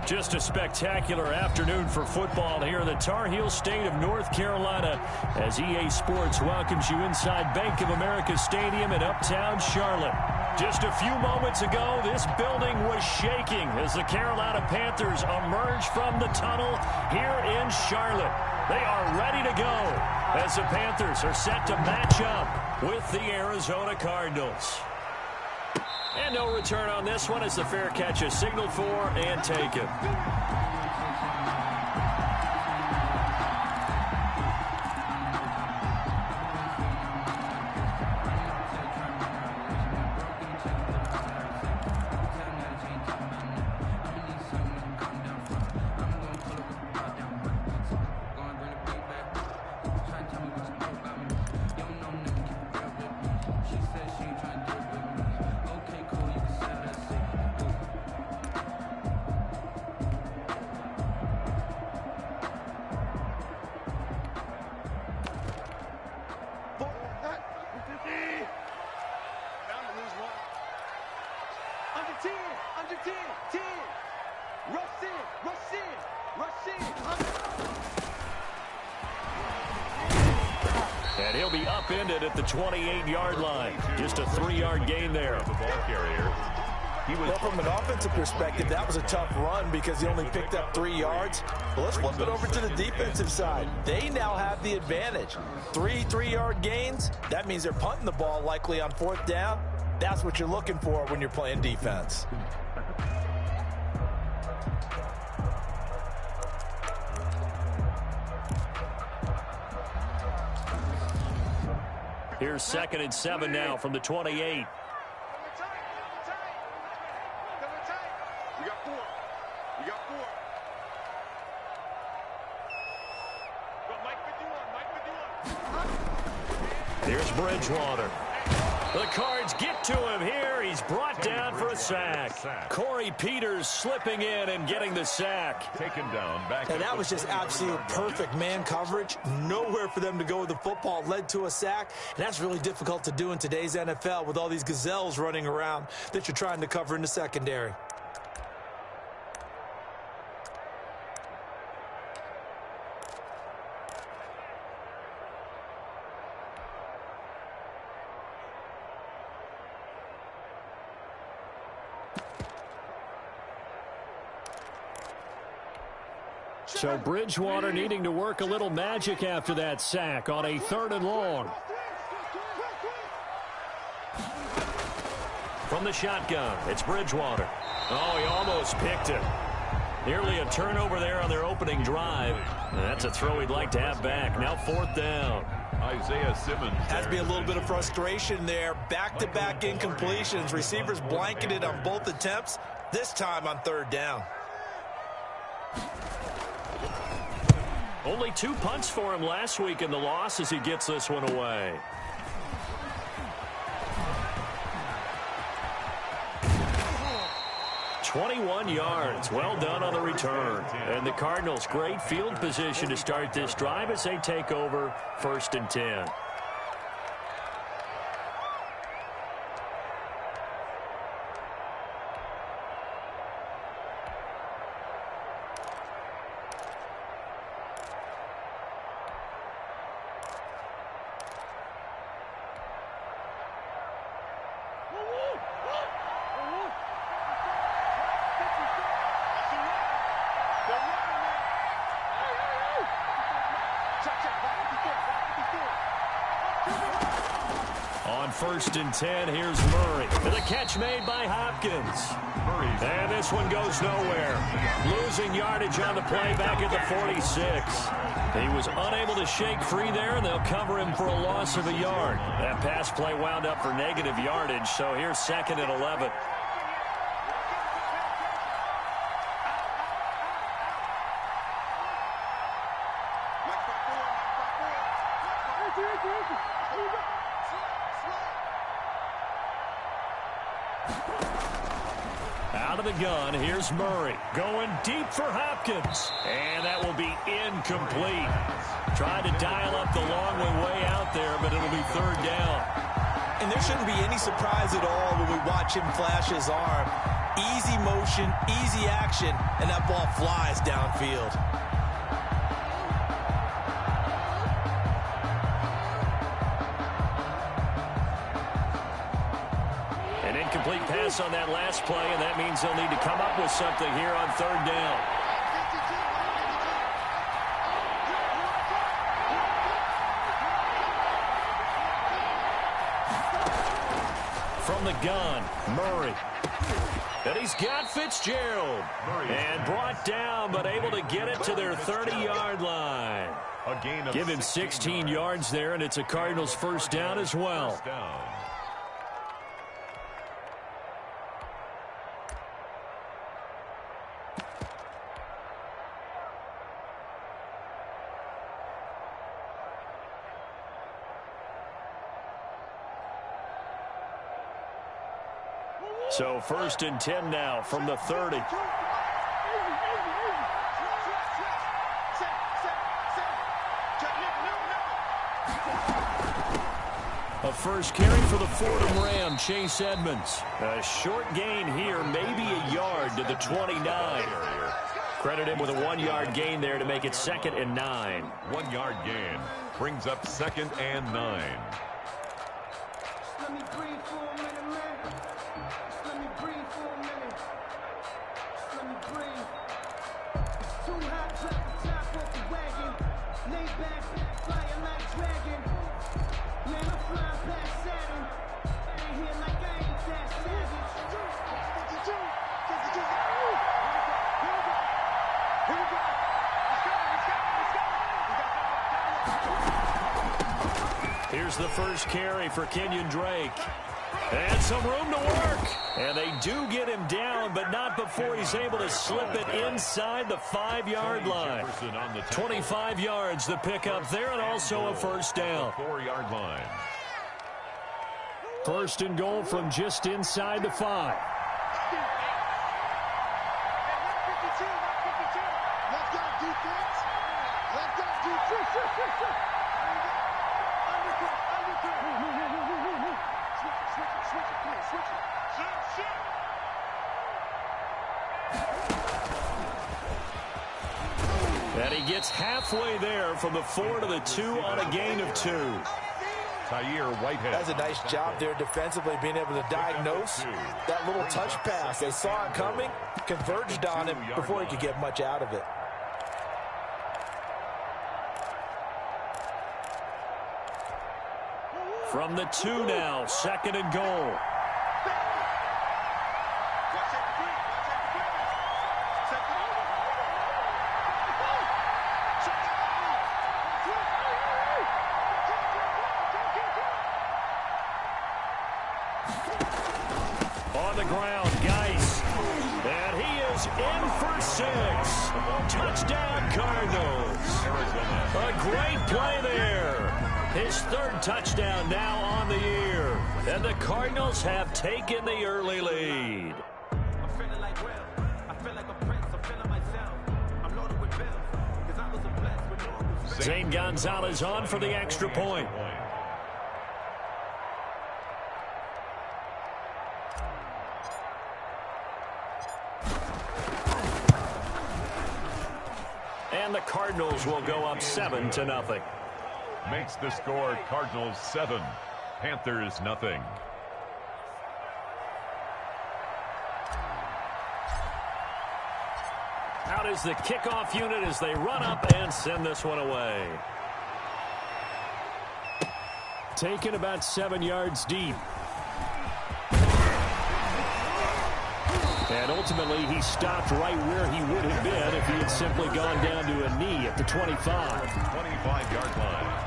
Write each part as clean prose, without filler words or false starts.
Just a spectacular afternoon for football here in the Tar Heel state of North Carolina as EA Sports welcomes you inside Bank of America Stadium in uptown Charlotte. Just a few moments ago, this building was shaking as the Carolina Panthers emerge from the tunnel here in Charlotte. They are ready to go as the Panthers are set to match up with the Arizona Cardinals. And no return on this one as the fair catch is signaled for and taken. And he'll be upended at the 28-yard line. Just a 3-yard gain there. The ball carrier. Well, from an offensive perspective, that was a tough run because he only picked up 3 yards. Well, let's flip it over to the defensive side. They now have the advantage. 3-3-yard gains, that means they're punting the ball likely on 4th down. That's what you're looking for when you're playing defense. Here's 2nd and 7 now from the 28. We got 4. We got 4. Go, Mike 51. Here's Bridgewater. The Cards get to him here. He's brought down for a sack. Corey Peters slipping in and getting the sack. Taken down. Back. And that was just absolute perfect man coverage. Nowhere for them to go with the football. Led to a sack. And that's really difficult to do in today's NFL with all these gazelles running around that you're trying to cover in the secondary. So Bridgewater needing to work a little magic after that sack on a 3rd and long. From the shotgun, it's Bridgewater. Oh, he almost picked it. Nearly a turnover there on their opening drive. And that's a throw he'd like to have back. Now 4th down. Isaiah Simmons. Has to be a little bit of frustration there. Back-to-back incompletions. Receivers blanketed on both attempts, this time on 3rd down. Only 2 punts for him last week in the loss as he gets this one away. "21 yards. Well done on the return. And the Cardinals, great field position to start this drive as they take over 1st and 10. On 1st and 10, here's Murray. The catch made by Hopkins. And this one goes nowhere. Losing yardage on the play back at the 46. He was unable to shake free there, and they'll cover him for a loss of a yard. That pass play wound up for negative yardage, so here's 2nd and 11. Out of the gun, here's Murray. Going deep for Hopkins. And that will be incomplete. Tried to dial up the long way out there, but it'll be 3rd down. And there shouldn't be any surprise at all when we watch him flash his arm. Easy motion, easy action, and that ball flies downfield. An incomplete pass on that last play, and that means they'll need to come up with something here on third down. From the gun, Murray. And he's got Fitzgerald. And brought down, but able to get it to their 30-yard line. Give him 16 yards there, and it's a Cardinals first down as well. So first and 10 now from the 30. A first carry for the Fordham Ram, Chase Edmonds. A short gain here, maybe a yard to the 29. Credit him with a 1-yard gain there to make it 2nd and 9. 1-yard gain brings up 2nd and 9. Let me breathe for a minute, man. Let me breathe for a minute. Let me breathe. Too hot, drop the top off the wagon. Lay back, flying like dragon. Man, I'm flying past Saturn. Ain't here like I ain't that savage. Here's the first carry for Kenyon Drake. And some room to work. And they do get him down, but not before he's able to slip it inside the 5-yard line. 25 yards the pickup there, and also a first down. 4-yard line. First and goal from just inside the 5. Let's go, defense. Let's go, defense. And he gets halfway there from the 4 to the 2 on a gain of 2. Whitehead. That's a nice job there defensively, being able to diagnose that little touch pass. They saw it coming, converged on him before he could get much out of it. From the 2 now, 2nd and goal. On the ground, Geis. And he is in for 6. Touchdown, Cardinals. A great play there. His 3rd touchdown now on the year. And the Cardinals have taken the early lead. I'm feeling like Will. I feel like a prince. I'm feeling myself. I'm loaded with bills. Because I was a blessed with no. Zane Gonzalez on for the extra point. And the Cardinals will go up 7-0. Makes the score Cardinals 7, Panthers nothing. Out is the kickoff unit as they run up and send this one away. Taken about 7 yards deep. And ultimately, he stopped right where he would have been if he had simply gone down to a knee at the 25. 25-yard line.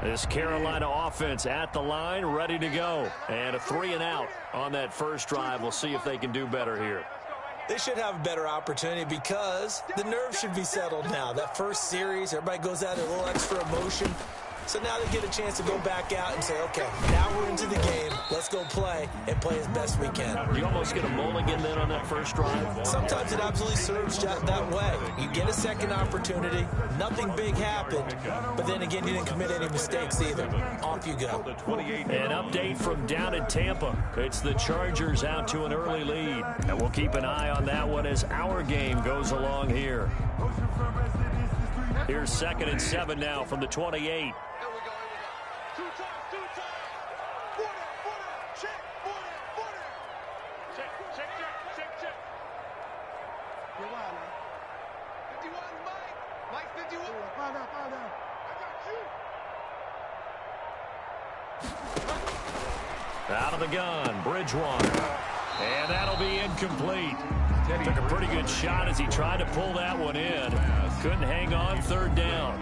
This Carolina offense at the line, ready to go. And a 3-and-out on that first drive. We'll see if they can do better here. They should have a better opportunity because the nerves should be settled now. That first series, everybody goes out a little extra emotion. So now they get a chance to go back out and say, okay, now we're into the game. Let's go play and play as best we can. You almost get a mulligan then on that first drive. Sometimes it absolutely serves that way. You get a second opportunity. Nothing big happened. But then again, you didn't commit any mistakes either. Off you go. An update from down in Tampa. It's the Chargers out to an early lead. And we'll keep an eye on that one as our game goes along here. Here's 2nd and 7 now from the 28. Out of the gun, Bridgewater. And that'll be incomplete. Took a pretty good shot as he tried to pull that one in. Couldn't hang on 3rd down.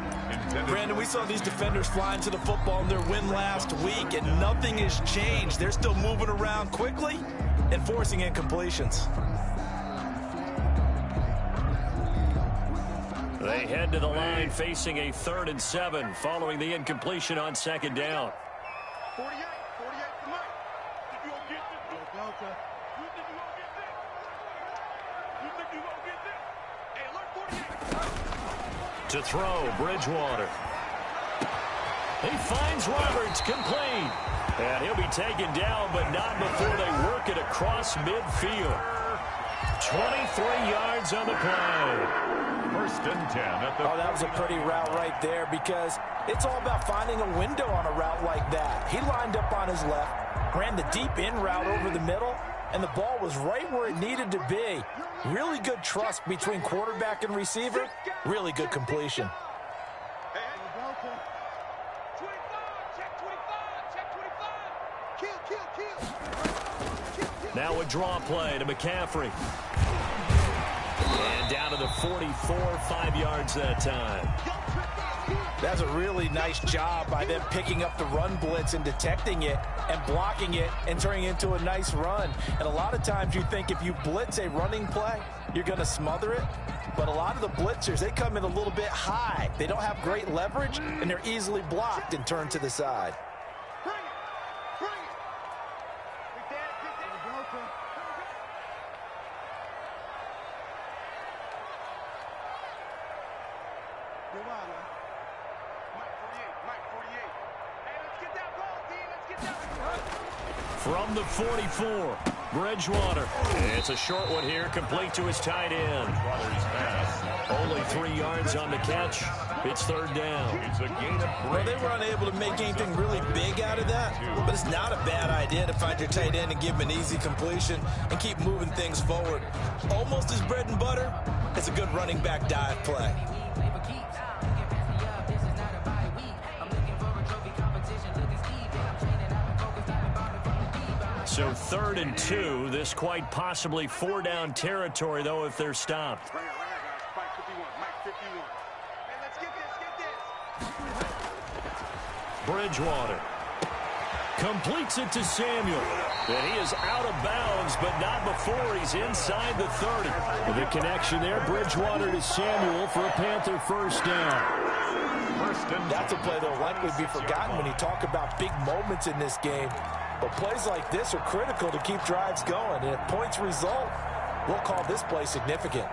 Brandon, we saw these defenders flying to the football in their win last week, and nothing has changed. They're still moving around quickly and forcing incompletions. They head to the line facing a 3rd and 7 following the incompletion on 2nd down. 48, for Mike. If you don't get this, you think you won't get this? You think you won't get this? Hey, alert 48. To throw, Bridgewater. He finds Roberts, complete. And he'll be taken down, but not before they work it across midfield. 23 yards on the play. 1st and 10 at the... Oh, that was a pretty route right there because it's all about finding a window on a route like that. He lined up on his left, ran the deep in route over the middle, and the ball was right where it needed to be. Really good trust between quarterback and receiver. Really good completion. Now a draw play to McCaffrey. And down to the 44, 5 yards that time. That's a really nice job by them picking up the run blitz and detecting it and blocking it and turning it into a nice run. And a lot of times you think if you blitz a running play, you're going to smother it. But a lot of the blitzers, they come in a little bit high. They don't have great leverage, and they're easily blocked and turned to the side. From the 44, Bridgewater. It's a short one here, complete to his tight end. Only 3 yards on the catch. It's 3rd down. Well, they were unable to make anything really big out of that, but it's not a bad idea to find your tight end and give him an easy completion and keep moving things forward. Almost his bread and butter. It's a good running back dive play. So 3rd and 2, this quite possibly 4-down territory, though, if they're stopped. Mike 51, Mike 51. Hey, let's get this. Bridgewater completes it to Samuel. And he is out of bounds, but not before he's inside the 30. The connection there, Bridgewater to Samuel for a Panther 1st down. That's a play that will likely be forgotten when you talk about big moments in this game. But plays like this are critical to keep drives going. And if points result, we'll call this play significant.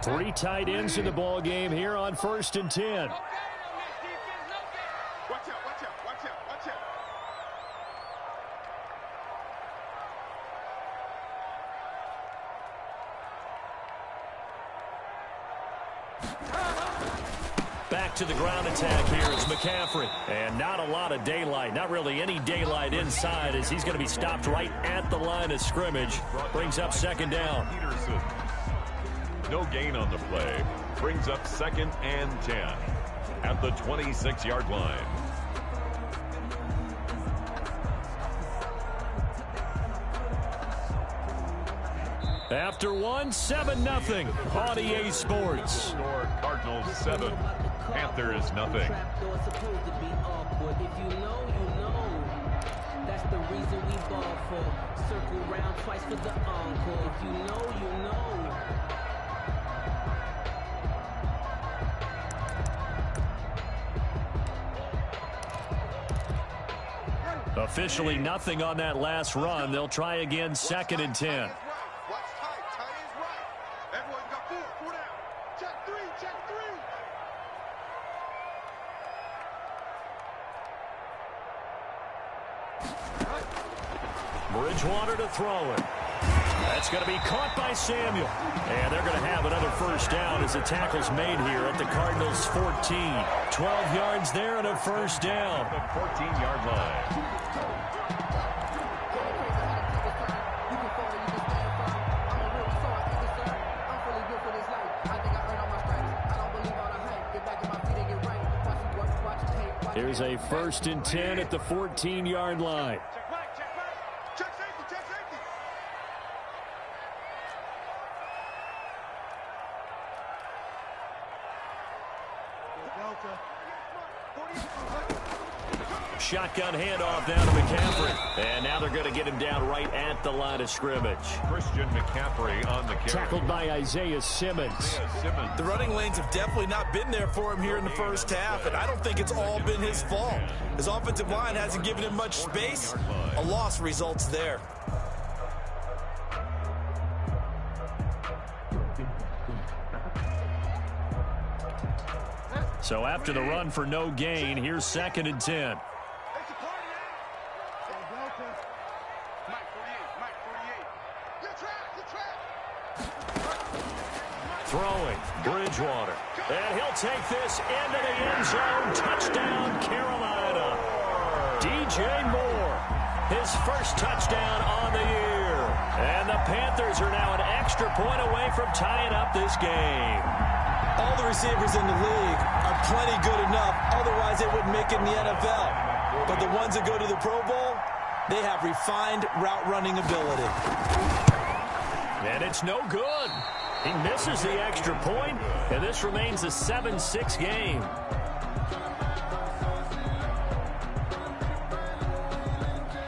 Three tight ends in the ball game here on 1st and 10. Watch out, watch out, watch out, watch out. Back to the ground attack here is McCaffrey. And not a lot of daylight, not really any daylight inside as he's going to be stopped right at the line of scrimmage. Brings up 2nd down. Peterson. No gain on the play. Brings up 2nd and 10 at the 26-yard line. After one, 7-0 on EA Sports. Score Cardinals 7, Panthers nothing. If you know, you know. That's the reason we ball for. Circle round twice for the encore. If you know, you know. Officially nothing on that last run. They'll try again, 2nd and 10. What's tight? Tight is right. Everyone got 4 down. Check 3, check 3. Bridgewater to throw it. That's going to be caught by Samuel. And they're going to have another first down as the tackle's made here at the Cardinals' 14. 12 yards there and a first down. The 14-yard line. Here's a 1st and 10 at the 14-yard line. Check back, check back. Check safety, check safety. Shotgun handoff down to McCaffrey. And now they're going to get him down right at the line of scrimmage. Christian McCaffrey on the carry. Tackled by Isaiah Simmons. The running lanes have definitely not been there for him here in the first half, and I don't think it's all been his fault. His offensive line hasn't given him much space. A loss results there. So after the run for no gain, here's 2nd and 10. It's a party, Mike 48, Mike 48. You trap. Throwing, Bridgewater. And he'll take this into the end zone. Touchdown, Carolina. DJ Moore, his first touchdown on the year. And the Panthers are now an extra point away from tying up this game. All the receivers in the league are plenty good enough, otherwise they wouldn't make it in the NFL. But the ones that go to the Pro Bowl, they have refined route running ability. And it's no good. He misses the extra point, and this remains a 7-6 game.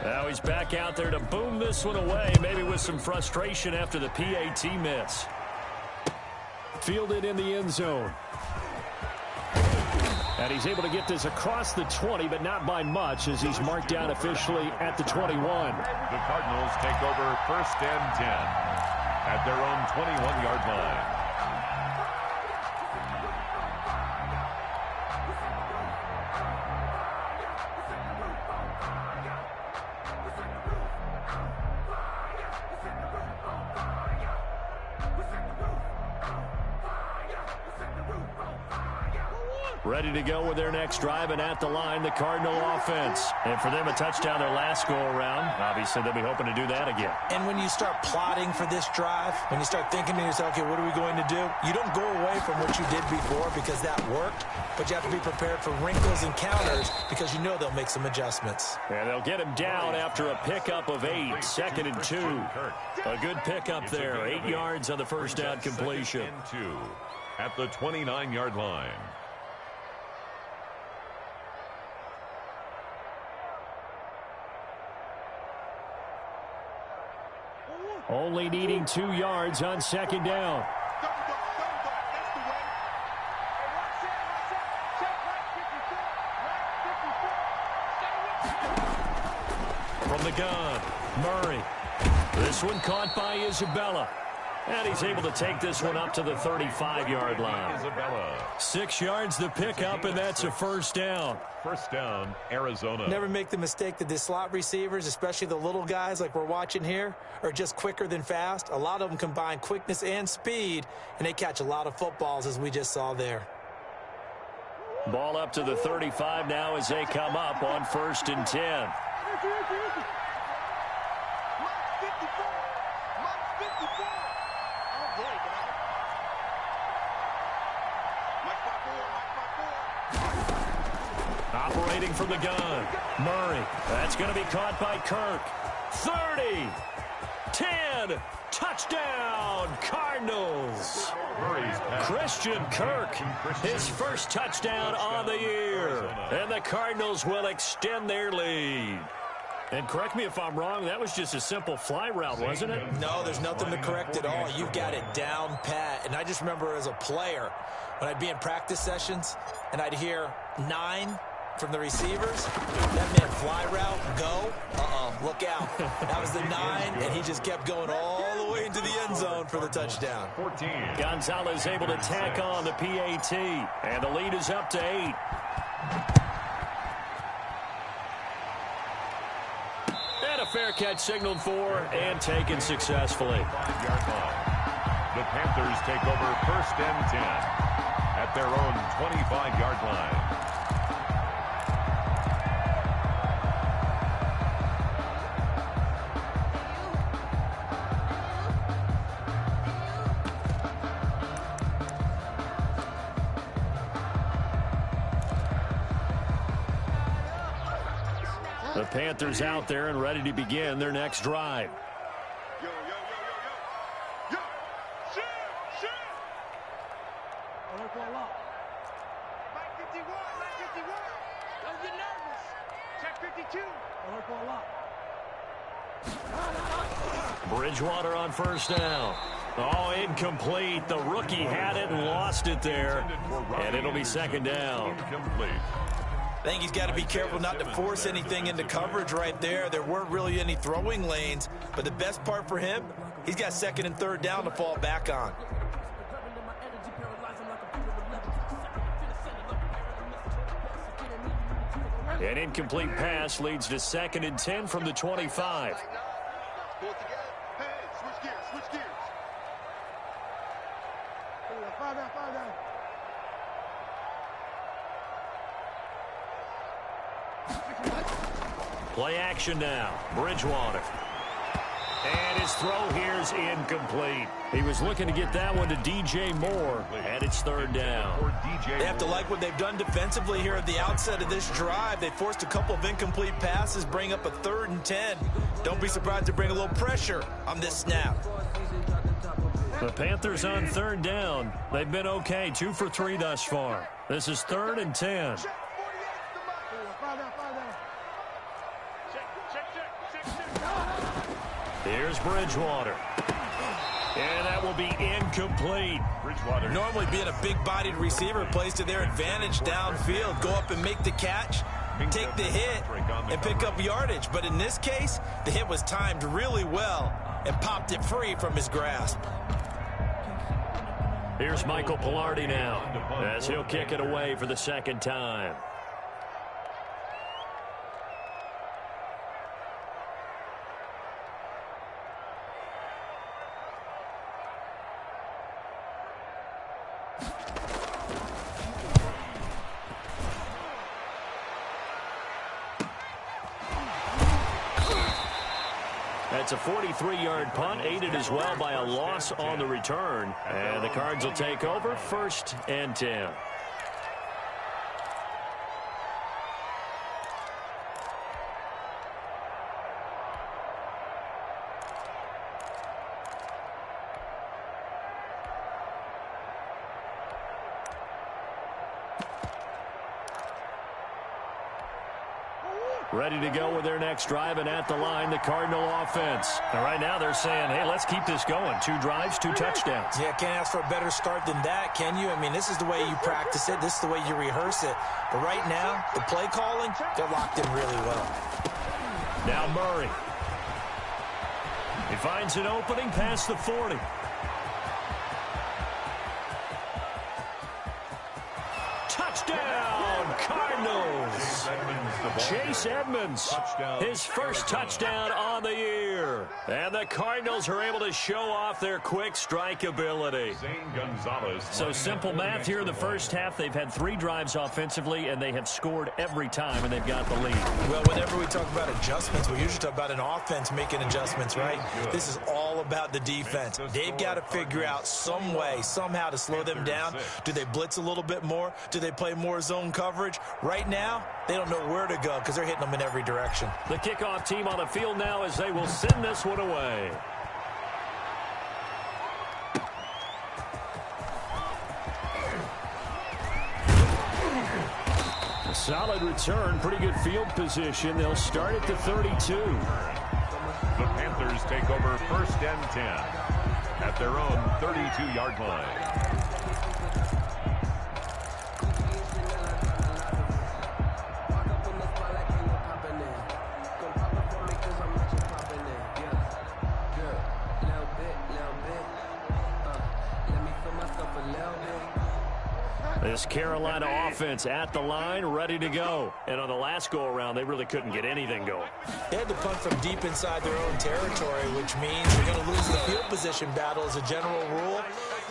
Now he's back out there to boom this one away, maybe with some frustration after the PAT miss. Fielded in the end zone. And he's able to get this across the 20, but not by much, as he's marked down officially at the 21. The Cardinals take over 1st and 10 at their own 21-yard line. Ready to go with their next drive, and at the line, the Cardinal offense. And for them, a touchdown their last go-around. Obviously, they'll be hoping to do that again. And when you start plotting for this drive, when you start thinking to yourself, okay, what are we going to do? You don't go away from what you did before because that worked, but you have to be prepared for wrinkles and counters because you know they'll make some adjustments. And they'll get him down after a pickup of 8, 2nd and 2. A good pickup there, 8 yards on the first down completion. 2 at the 29-yard line. Only needing 2 yards on 2nd down. From the gun, Murray. This one caught by Isabella. And he's able to take this one up to the 35-yard line. Isabella. 6 yards the pickup, and that's a first down. First down, Arizona. Never make the mistake that the slot receivers, especially the little guys like we're watching here, are just quicker than fast. A lot of them combine quickness and speed, and they catch a lot of footballs, as we just saw there. Ball up to the 35 now as they come up on 1st and 10. Operating from the gun, Murray. That's going to be caught by Kirk. 30. 10. Touchdown, Cardinals. Christian Kirk, his first touchdown on the year. And the Cardinals will extend their lead. And correct me if I'm wrong, that was just a simple fly route, wasn't it? No, there's nothing to correct at all. You've got it down pat. And I just remember as a player, when I'd be in practice sessions and I'd hear 9 from the receivers, that meant fly route, go, look out. That was the 9, and he just kept going all the way into the end zone for the touchdown. 14. Gonzalez able to tack on the PAT, and the lead is up to 8. And a fair catch signaled for and taken successfully. 5-yard line. The Panthers take over 1st and 10 at their own 25-yard line. The Panthers out there and ready to begin their next drive. Yo, yo, yo, yo, yo. Yo, shoot. Alert for a lock. Mike 51, Mike 51. Don't get nervous. Check 52. Alert for a lock. Bridgewater on 1st down. Oh, incomplete. The rookie had it and lost it there. And it'll be 2nd down. Incomplete. I think he's got to be careful not to force anything into coverage right there. There weren't really any throwing lanes, but the best part for him, he's got 2nd and 3rd down to fall back on. An incomplete pass leads to 2nd and 10 from the 25. Pull it together. Hey, switch gears. Fall down. Play action now. Bridgewater. And his throw here is incomplete. He was looking to get that one to DJ Moore, and it's 3rd down. They have to like what they've done defensively here at the outset of this drive. They forced a couple of incomplete passes, bring up a 3rd and 10. Don't be surprised to bring a little pressure on this snap. The Panthers on 3rd down. They've been okay, 2 for 3 thus far. This is 3rd and 10. Here's Bridgewater. And that will be incomplete. Bridgewater. Normally being a big-bodied receiver plays to their advantage downfield. Go up and make the catch, take the hit, and pick up yardage. But in this case, the hit was timed really well and popped it free from his grasp. Here's Michael Pilardi now as he'll kick it away for the 2nd time. That's a 43-yard punt, aided as well by a loss on the return. And the Cards will take over 1st and 10. Ready to go with their next drive, and at the line, the Cardinal offense. And right now they're saying, hey, let's keep this going. 2 drives, 2 touchdowns. Yeah, can't ask for a better start than that, can you? I mean, this is the way you practice it. This is the way you rehearse it. But right now, the play calling, they're locked in really well. Now Murray. He finds an opening past the 40. Touchdown, Cardinals. Chase Edmonds, his first touchdown on the year. And the Cardinals are able to show off their quick strike ability. So simple math here in the first half. They've had 3 drives offensively, and they have scored every time, and they've got the lead. Well, whenever we talk about adjustments, we usually talk about an offense making adjustments, right? This is all about the defense. They've got to figure out some way, somehow to slow them down. Do they blitz a little bit more? Do they play more zone coverage? Right now, they don't know where to go because they're hitting them in every direction. The kickoff team on the field now as they will send this one away. Solid return, pretty good field position. They'll start at the 32. The Panthers take over 1st and 10 at their own 32-yard line. This Carolina offense at the line, ready to go. And on the last go-around, they really couldn't get anything going. They had to punt from deep inside their own territory, which means they're going to lose the field position battle as a general rule.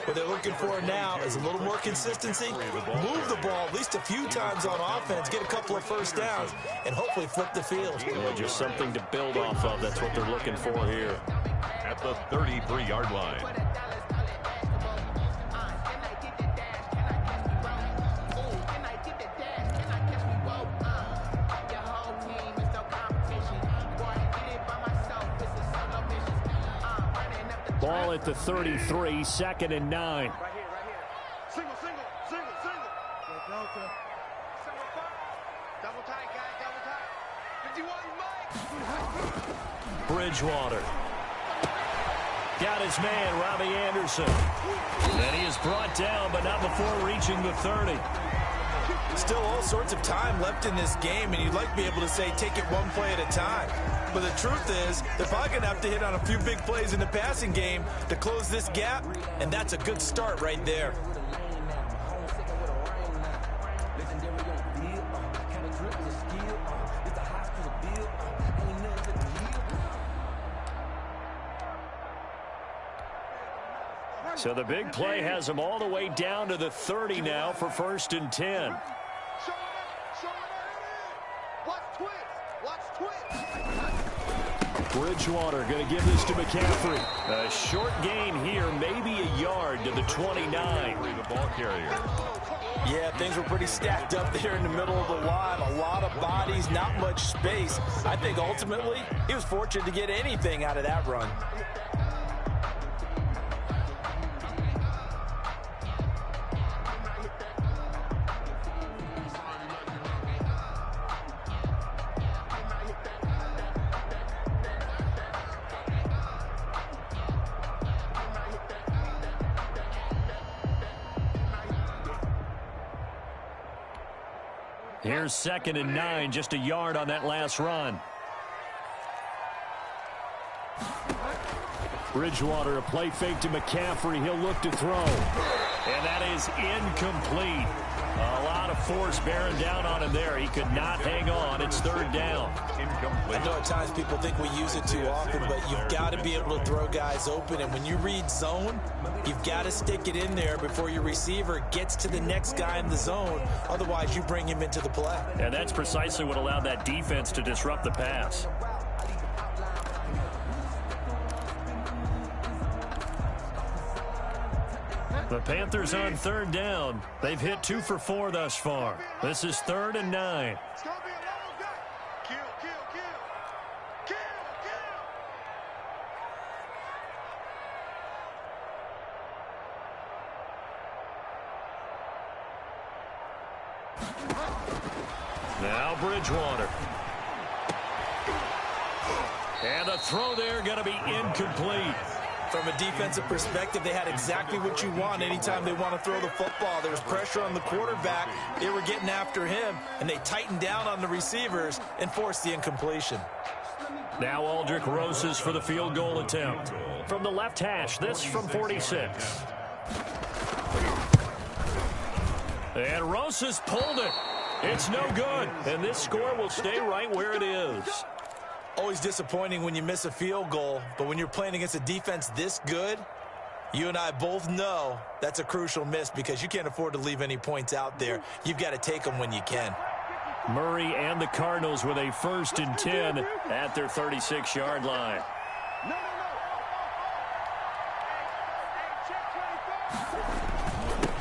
What they're looking for now is a little more consistency, move the ball at least a few times on offense, get a couple of first downs, and hopefully flip the field. Yeah, just something to build off of. That's what they're looking for here. At the 33-yard line. Ball at the 33, 2nd and 9. Right here. Single. Go Delta. Double tight, guys, double tight. 51, Mike. Bridgewater. Got his man, Robbie Anderson. And he is brought down, but not before reaching the 30. Still all sorts of time left in this game, and you'd like to be able to say take it one play at a time. But the truth is, they're probably going to have to hit on a few big plays in the passing game to close this gap, and that's a good start right there. So the big play has them all the way down to the 30 now for 1st and 10. Bridgewater going to give this to McCaffrey. A short gain here, maybe a yard to the 29. The ball carrier. Yeah, things were pretty stacked up there in the middle of the line. A lot of bodies, not much space. I think ultimately he was fortunate to get anything out of that run. Here's 2nd and 9, just a yard on that last run. Bridgewater, a play fake to McCaffrey. He'll look to throw. And that is incomplete. A lot of force bearing down on him there. He could not hang on. It's 3rd down. Incomplete. I know at times people think we use it too often, but you've got to be able to throw guys open. And when you read zone, you've got to stick it in there before your receiver gets to the next guy in the zone. Otherwise, you bring him into the play. And that's precisely what allowed that defense to disrupt the pass. The Panthers on 3rd down. They've hit 2 for 4 thus far. This is 3rd and 9. It's going to be a long day. Kill. Now Bridgewater. And the throw there going to be incomplete. From a defensive perspective, they had exactly what you want anytime they want to throw the football. There was pressure on the quarterback. They were getting after him, and they tightened down on the receivers and forced the incompletion. Now Aldrick Rosas for the field goal attempt. From the left hash, this from 46. And Rosas pulled it. It's no good. And this score will stay right where it is. Always disappointing when you miss a field goal, but when you're playing against a defense this good, you and I both know that's a crucial miss because you can't afford to leave any points out there. You've got to take them when you can. Murray and the Cardinals with a 1st and 10 at their 36-yard line.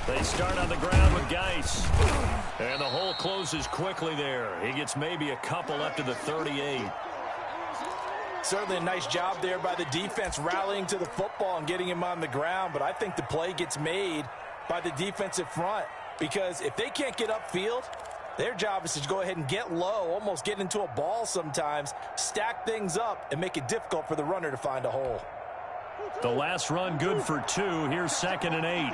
They start on the ground with Geis. And the hole closes quickly there. He gets maybe a couple up to the 38. Certainly a nice job there by the defense rallying to the football and getting him on the ground, but I think the play gets made by the defensive front because if they can't get upfield, Their job is to go ahead and get low, almost get into a ball sometimes, stack things up, and make it difficult for the runner to find a hole. The last run good for 2. Here's 2nd and 8.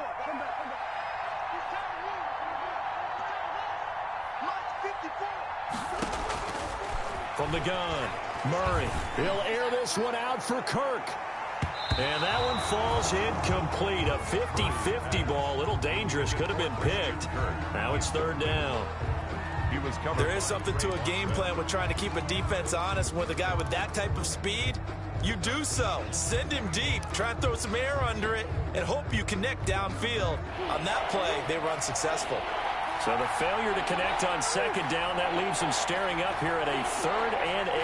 From the gun, Murray. He'll air this one out for Kirk. And that one falls incomplete. A 50-50 ball. A little dangerous. Could have been picked. Now it's 3rd down. There is something to a game plan with trying to keep a defense honest. With a guy with that type of speed, you do so. Send him deep. Try and throw some air under it and hope you connect downfield. On that play, they were unsuccessful. So the failure to connect on 2nd down, that leaves him staring up here at a 3rd and 8.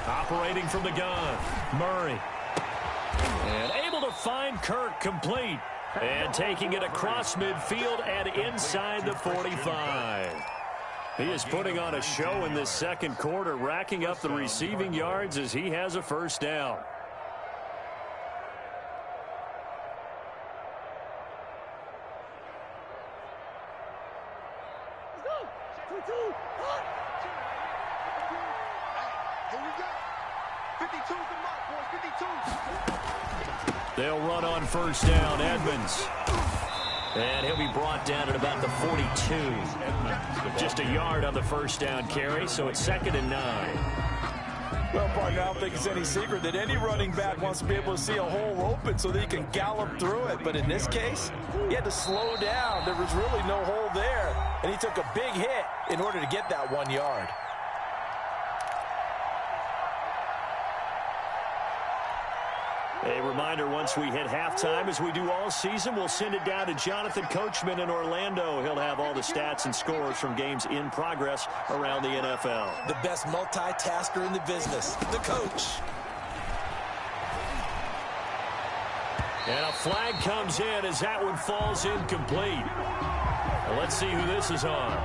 Operating from the gun, Murray. And able to find Kirk complete. And taking it across midfield and inside the 45. He is putting on a show in this 2nd quarter, racking up the receiving yards as he has a 1st down. They'll run on 1st down, Edmonds. And he'll be brought down at about the 42. Just a yard on the 1st down carry, so it's 2nd and 9. Well, partner, I don't think it's any secret that any running back wants to be able to see a hole open so that he can gallop through it. But in this case, he had to slow down. There was really no hole there, and he took a big hit in order to get that 1 yard. A reminder, once we hit halftime, as we do all season, we'll send it down to Jonathan Coachman in Orlando. He'll have all the stats and scores from games in progress around the NFL. The best multitasker in the business, the coach. And a flag comes in as that one falls incomplete. Well, let's see who this is on.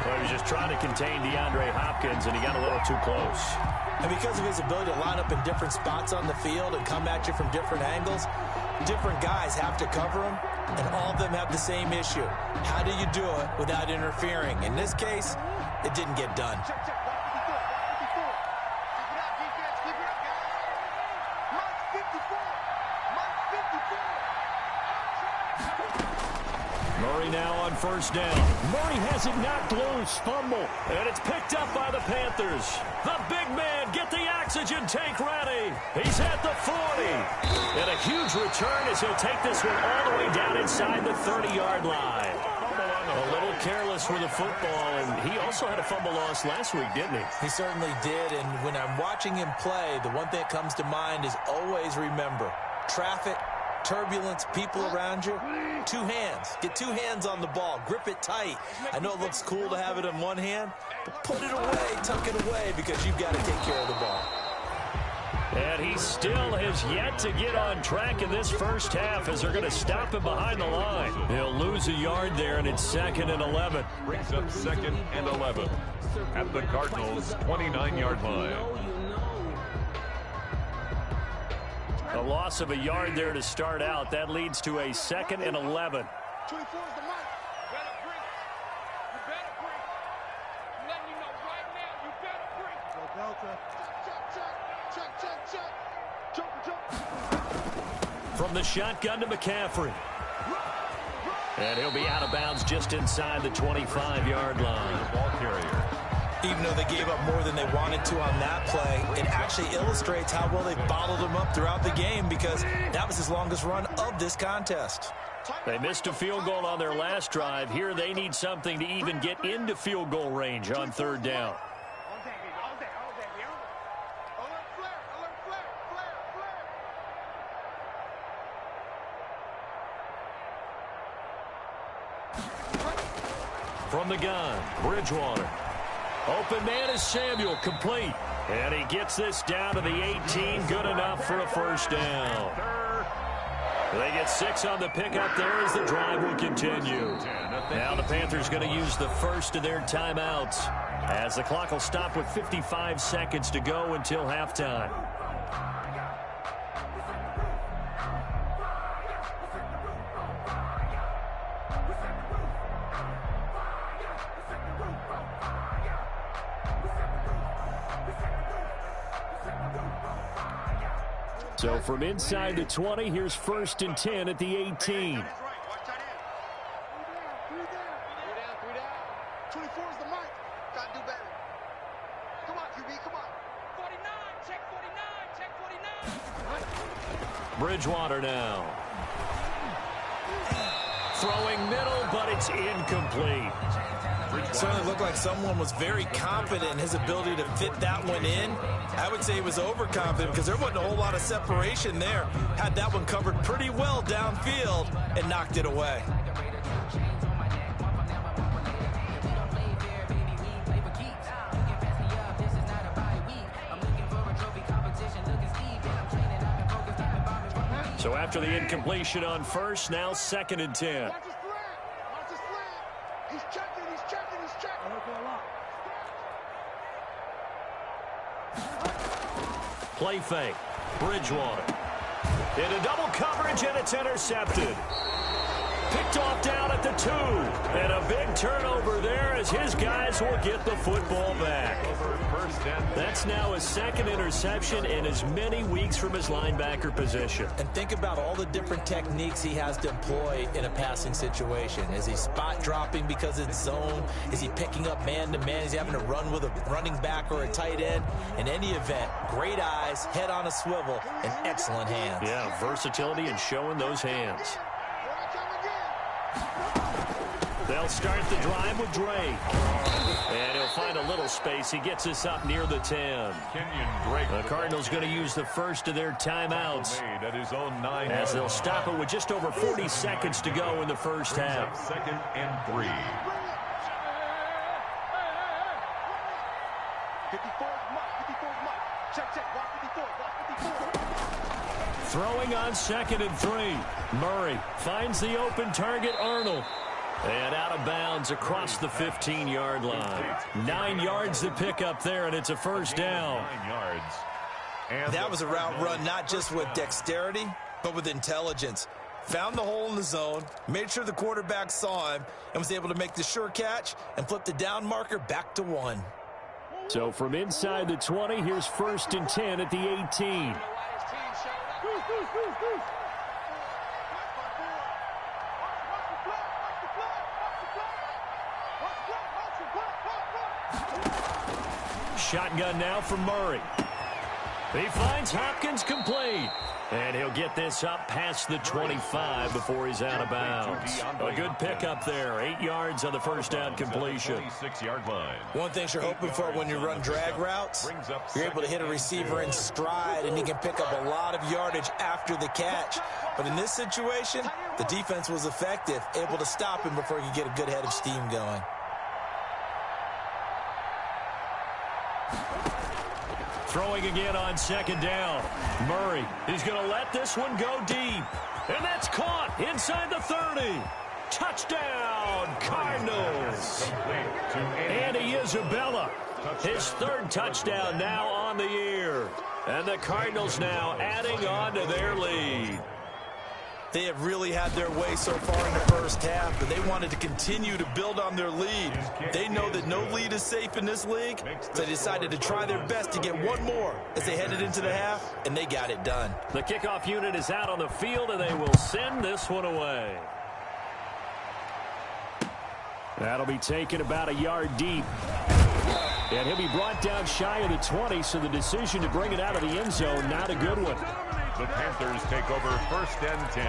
Well, he was just trying to contain DeAndre Hopkins, and he got a little too close. And because of his ability to line up in different spots on the field and come at you from different angles, different guys have to cover him, and all of them have the same issue. How do you do it without interfering? In this case, it didn't get done. Murray now on 1st down. Murray has it knocked loose. Fumble. And it's picked up by the Panthers. The big man, get the oxygen tank ready. He's at the 40. And a huge return as he'll take this one all the way down inside the 30-yard line. A little careless with the football, and he also had a fumble loss last week, didn't he? He certainly did, and when I'm watching him play, the one thing that comes to mind is always remember, traffic, turbulence, people around you, 2 hands. Get 2 hands on the ball. Grip it tight. I know it looks cool to have it in one hand, but put it away, tuck it away, because you've got to take care of the ball. And he still has yet to get on track in this first half as they're going to stop him behind the line. He'll lose a yard there, and it's 2nd and 11. Brings up 2nd and 11 at the Cardinals' 29-yard line. A loss of a yard there to start out. That leads to a 2nd and 11. 24 is the mic. You better bring it. You better bring it. I'm letting you know right now, you better bring it. Go Delta. Check. From the shotgun to McCaffrey. And he'll be out of bounds just inside the 25-yard line. Ball carrier. Even though they gave up more than they wanted to on that play, it actually illustrates how well they bottled them up throughout the game, because that was his longest run of this contest. They missed a field goal on their last drive. Here they need something to even get into field goal range on 3rd down. From the gun, Bridgewater. Open man is Samuel, complete. And he gets this down to the 18, good enough for a 1st down. They get 6 on the pickup there as the drive will continue. Now the Panthers going to use the first of their timeouts as the clock will stop with 55 seconds to go until halftime. So from inside the 20, here's 1st and 10 at the 18. Watch that in. 3 down. 24 is the mic. Gotta do better. Come on, QB, come on. 49, check 49. Bridgewater now. Throwing middle, but it's incomplete. Certainly looked like someone was very confident in his ability to fit that one in. I would say he was overconfident because there wasn't a whole lot of separation there. Had that one covered pretty well downfield and knocked it away. So after the incompletion on 1st, now 2nd and 10. Watch his slant. Watch his slant. He's checking. Play fake. Bridgewater. Into double coverage, and it's intercepted. Picked off down at the 2. And a big turnover there as his guys will get the football back. That's now his 2nd interception in as many weeks from his linebacker position. And think about all the different techniques he has to employ in a passing situation. Is he spot dropping because it's zone? Is he picking up man-to-man? Is he having to run with a running back or a tight end? In any event, great eyes, head on a swivel, and excellent hands. Yeah, versatility and showing those hands. They'll start the drive with Drake. And he'll find a little space. He gets us up near the 10. The Cardinals going to use the first of their timeouts At his own 9 as they'll stop it with just over 40 seconds to go in the first half. 2nd and 3. 54 Mike. Check. Watch 54. Throwing on 2nd and 3. Murray finds the open target, Arnold. And out of bounds across the 15-yard line. 9 yards to pick up there, and it's a first down. 9 yards. And that was a route run not just with dexterity, but with intelligence. Found the hole in the zone, made sure the quarterback saw him, and was able to make the sure catch and flip the down marker back to 1. So from inside the 20, here's 1st and 10 at the 18. Shotgun now for Murray. He finds Hopkins complete. And he'll get this up past the 25 before he's out of bounds. A good pickup there. 8 yards on the first down completion. 26-yard line. One thing you're hoping for when you run drag routes, you're able to hit a receiver in stride, and he can pick up a lot of yardage after the catch. But in this situation, the defense was effective, able to stop him before he could get a good head of steam going. Throwing again on 2nd down. Murray, he's going to let this one go deep. And that's caught inside the 30. Touchdown, Cardinals. Andy Isabella, his 3rd touchdown now on the year. And the Cardinals now adding on to their lead. They have really had their way so far in the first half, but they wanted to continue to build on their lead. They know that no lead is safe in this league, so they decided to try their best to get one more as they headed into the half, and they got it done. The kickoff unit is out on the field, and they will send this one away. That'll be taken about a yard deep. And he'll be brought down shy of the 20, so the decision to bring it out of the end zone, not a good one. The Panthers take over 1st and 10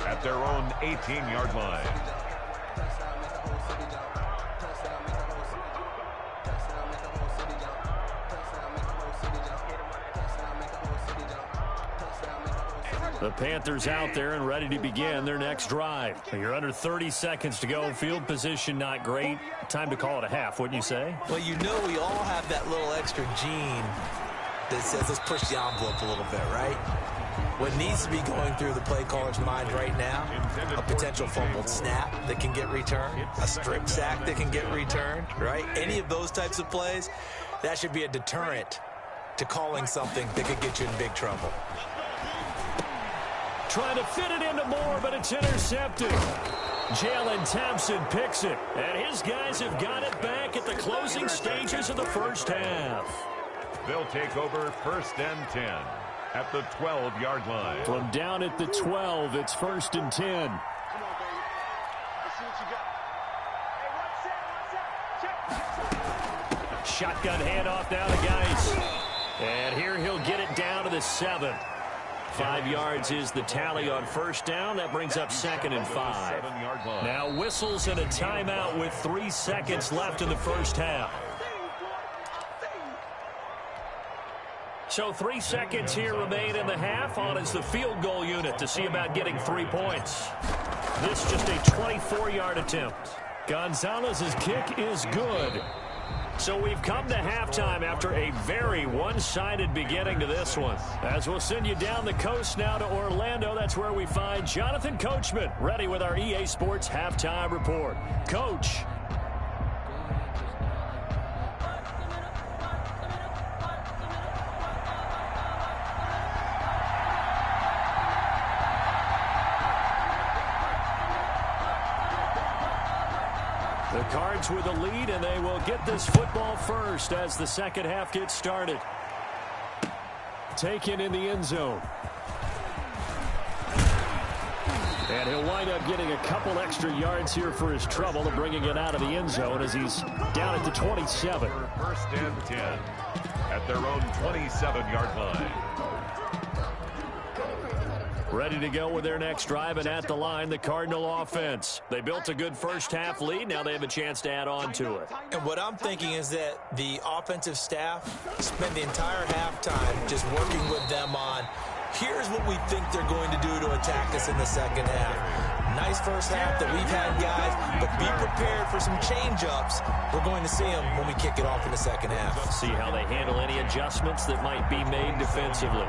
at their own 18-yard line. The Panthers out there and ready to begin their next drive. You're under 30 seconds to go. Field position not great. Time to call it a half, wouldn't you say? Well, you know we all have that little extra gene that says let's push the envelope a little bit, right? What needs to be going through the play caller's mind right now, a potential fumbled snap that can get returned, a strip sack that can get returned, right? Any of those types of plays, that should be a deterrent to calling something that could get you in big trouble. Trying to fit it into Moore, but it's intercepted. Jalen Thompson picks it, and his guys have got it back at the closing stages of the first half. They'll take over 1st and 10 at the 12-yard line. From down at the 12, it's 1st and 10. Come on, baby. Let's see what you got. Hey, one set. Check. Shotgun handoff now to Geis. And here he'll get it down to the 7. 5 yards is the tally on 1st down. That brings up 2nd and 5. Now whistles and a timeout with 3 seconds left in the first half. So 3 seconds here remain in the half. On is the field goal unit to see about getting 3 points. This just a 24-yard attempt. Gonzalez's kick is good. So we've come to halftime after a very one-sided beginning to this one. As we'll send you down the coast now to Orlando, that's where we find Jonathan Coachman ready with our EA Sports Halftime Report. Coach. The Cards with a lead, and they will get this football first as the second half gets started. Taken in the end zone. And he'll wind up getting a couple extra yards here for his trouble and bringing it out of the end zone as he's down at the 27. 1st and 10 at their own 27-yard line. Ready to go with their next drive, and at the line, the Cardinal offense. They built a good first half lead. Now they have a chance to add on to it. And what I'm thinking is that the offensive staff spend the entire halftime just working with them on, here's what we think they're going to do to attack us in the second half. Nice first half that we've had, guys, but be prepared for some change-ups. We're going to see them when we kick it off in the second half. See how they handle any adjustments that might be made defensively.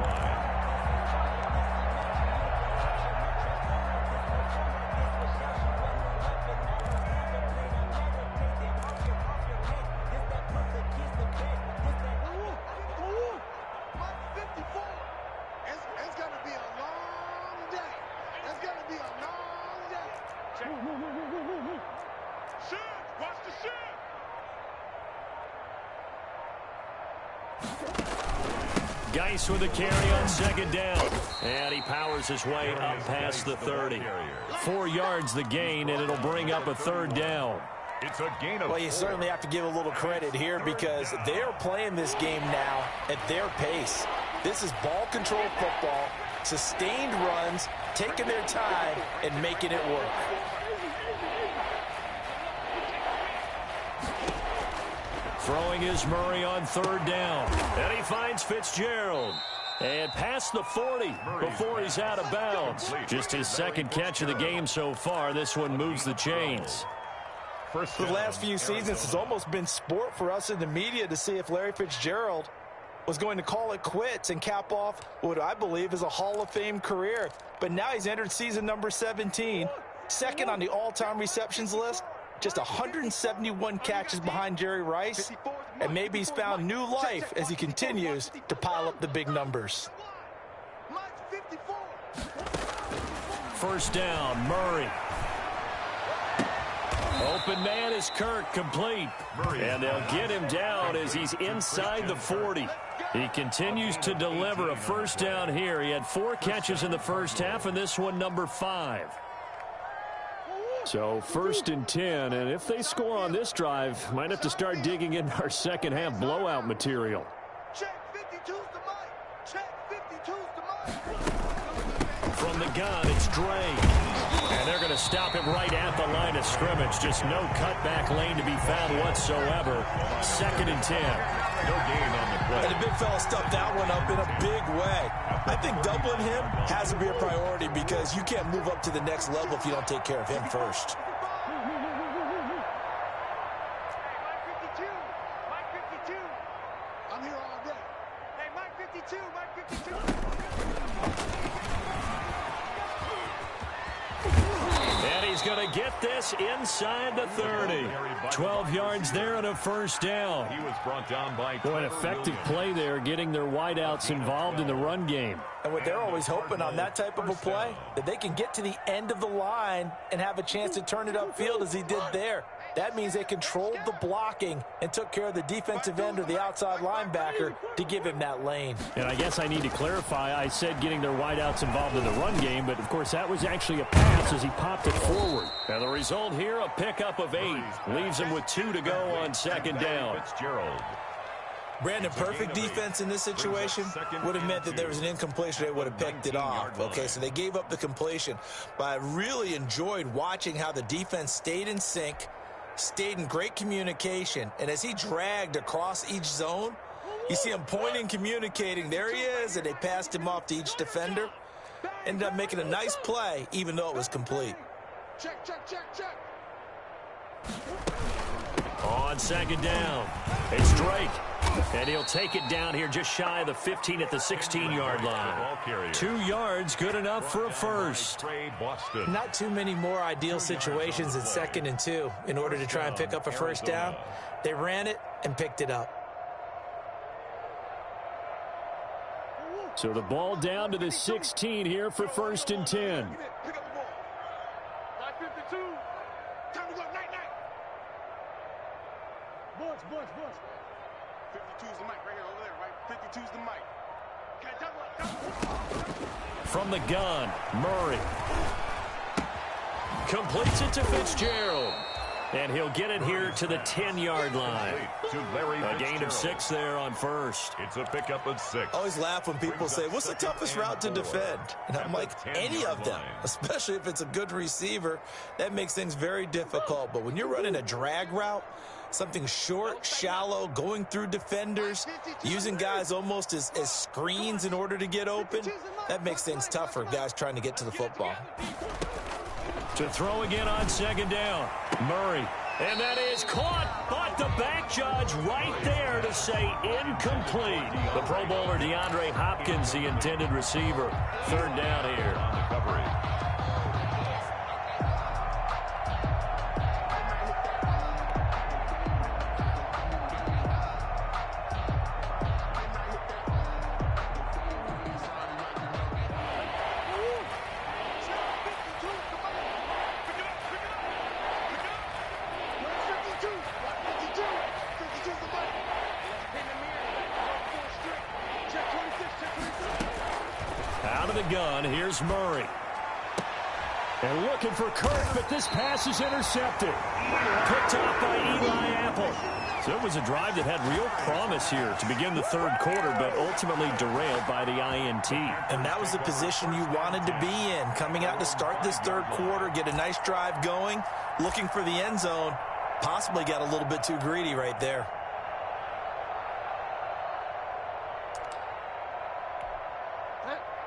Geis with a carry on 2nd down. And he powers his way up past the 30. 4 yards the gain, and it'll bring up a 3rd down. It's a gain of Well, you certainly have to give a little credit here because they're playing this game now at their pace. This is ball control football, sustained runs, taking their time, and making it work. Throwing is Murray on 3rd down. And he finds Fitzgerald. And past the 40 before he's out of bounds. Just his 2nd catch of the game so far. This one moves the chains. For the last few seasons, it's almost been sport for us in the media to see if Larry Fitzgerald was going to call it quits and cap off what I believe is a Hall of Fame career. But now he's entered season number 17, 2nd on the all-time receptions list. Just 171 catches behind Jerry Rice, and maybe he's found new life as he continues to pile up the big numbers. 1st down, Murray. Open man is Kirk, complete. And they'll get him down as he's inside the 40. He continues to deliver a 1st down here. He had 4 catches in the first half, and this one number 5. So 1st and 10, and if they score on this drive, might have to start digging in our second half blowout material. Check 52's the mic. Check 52's the mic. From the gun, it's Drake. And they're going to stop him right at the line of scrimmage. Just no cutback lane to be found whatsoever. 2nd and 10. no gain on the play. And the big fella stuffed that one up in a big way. I think doubling him has to be a priority because you can't move up to the next level if you don't take care of him first. I'm here all day. Hey, Mike 52, Mike 52. And he's going to get this inside the 30. 12 yards there and a first down. He was brought down by Boy, an effective play there, getting their wideouts involved in the run game. And what they're always hoping on that type of a play, that they can get to the end of the line and have a chance to turn it upfield as he did there. That means they controlled the blocking and took care of the defensive end or the outside linebacker to give him that lane. And I guess I need to clarify, I said getting their wideouts involved in the run game, but of course that was actually a pass as he popped it forward. And the result here, a pickup of 8. Leaves him with 2 to go on second down. Brandon, perfect defense in this situation would have meant that there was an incompletion. They would have picked it off. Okay, so they gave up the completion. But I really enjoyed watching how the defense stayed in sync, stayed in great communication. And as he dragged across each zone, you see him pointing, communicating. There he is, and they passed him off to each defender. Ended up making a nice play, even though it was complete. Check, check, check, check. On second down, it's Drake. And he'll take it down here just shy of the 15 at the 16-yard line. 2 yards, good enough for a first. Not too many more ideal situations at 2nd and 2 in order to try and pick up a first down. They ran it and picked it up. So the ball down to the 16 here for 1st and 10. Pick up the ball. 5:52. Time to go. Night, night. Boys. 52's the mic right here over there, right? 52's the mic. Okay, double. From the gun, Murray. Completes it to Fitzgerald. And he'll get it here to the 10-yard line. A gain of 6 there on first. It's a pickup of 6. I always laugh when people say, what's the toughest route to defend? And I'm like, any of them, especially if it's a good receiver. That makes things very difficult. But when you're running a drag route, something short, shallow, going through defenders, using guys almost as screens in order to get open, that makes things tough for guys trying to get to the football. To throw again on second down, Murray. And that is caught, but the back judge right there to say incomplete. The Pro Bowler DeAndre Hopkins, the intended receiver. 3rd down here. On the coverage. Out of the gun, here's Murray. And looking for Kirk, but this pass is intercepted. Picked off by Eli Apple. So it was a drive that had real promise here to begin the 3rd quarter, but ultimately derailed by the INT. And that was the position you wanted to be in. Coming out to start this 3rd quarter, get a nice drive going, looking for the end zone. Possibly got a little bit too greedy right there.